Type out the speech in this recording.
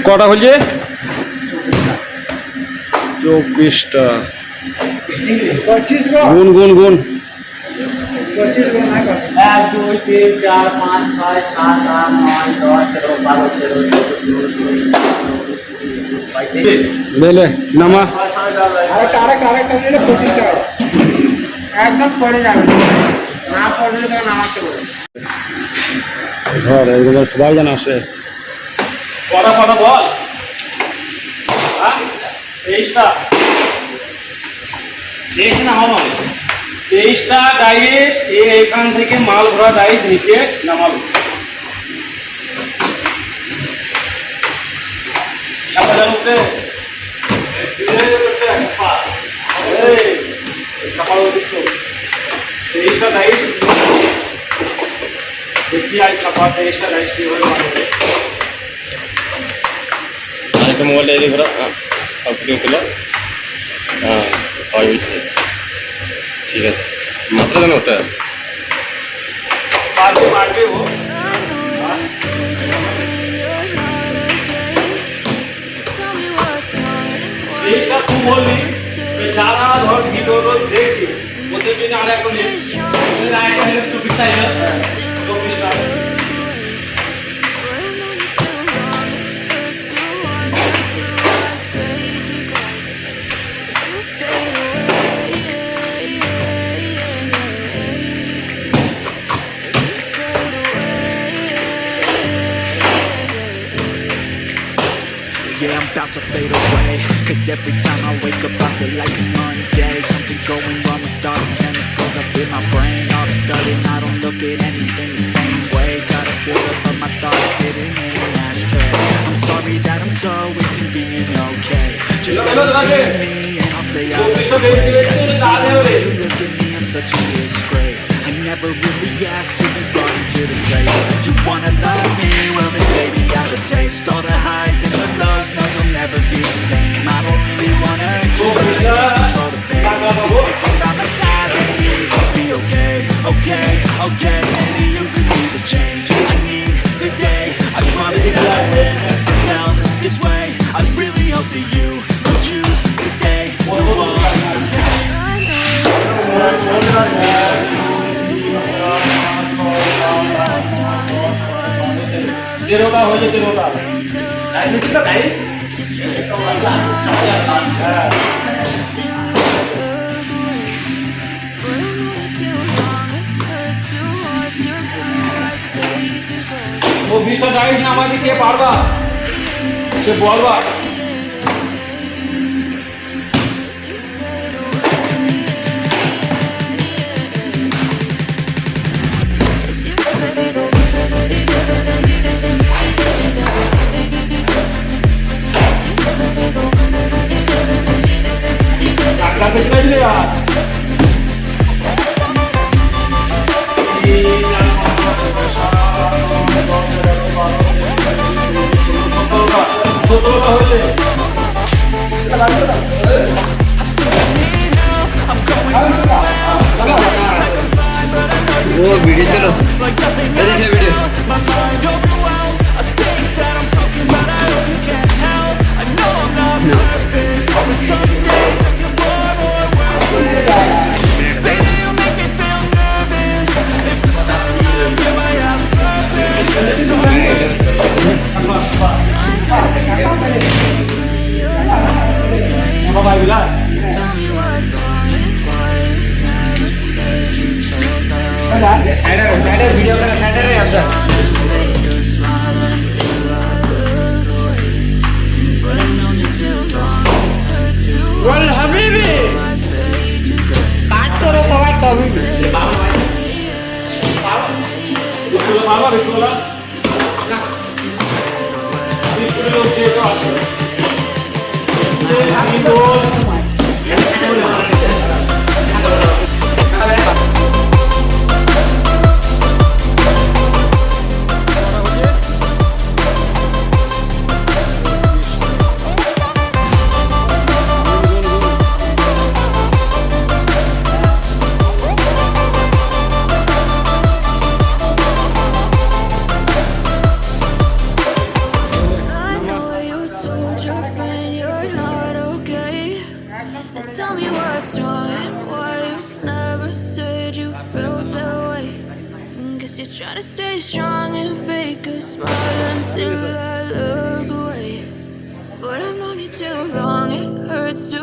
কটা হয়েছে? 24টা। গুন গুন গুন। 1 2 3 4 5 6 7 8 9 10 11 12 13 ले नामा একদম পড়ে যাবে না, পড়লে তো নামাতে বলে ধর এগুলো সবাই জানা আছে। কটা কটা বল? হ্যাঁ 23টা। 23 না হবে 23টা ডাইস এখান থেকে মাল ভরা ডাইস নিচে নামাবো। উপরে 23টা ডাইস দেখি আজ ছাপা 23টা ডাইস কি হবে মারবে। আরেকটা মোবাইল এই ঘোরা আপনি তুলে হ্যাঁ ঠিক আছে মাত্রা জানো ওটা পারবে পারবে ও। এইটা তুই বললি যারা ধর ভিডিও রোজ দেখছি ওদের জন্য আর এখন চব্বিশটা 24টা Yeah, I'm about to fade away. Cause every time I wake up I feel like it's Monday. Something's going wrong with all the chemicals up in my brain. All of a sudden I don't look at anything the same way. Gotta build up of my thoughts sitting in an ashtray. I'm sorry that I'm so inconvenient, okay. Just look at me and I'll stay out of the way. Look at me, I'm such a disgrace. I never really asked to be brought into this place. You wanna love me? Well then baby I have a taste. All the highs and the lows, no you'll never be the same. I don't really wanna hurt you, but I can't control the pain. Sticking by my side, baby you can be okay. Okay, okay, maybe you could be the change I need today. I promise that I won't feel this way. I really hope that you will choose to stay. You are okay. तेरोटा हो जाए तेरोटा guys कितना guys वो 20টা guys নামাজি কে পারবা সে বলবা वो video चलो video video حبيبي قعدت له فوائد طويله what's wrong and why you never said you felt that way. Guess you're trying to stay strong and fake a smile until I look away. But I've known you too long, it hurts to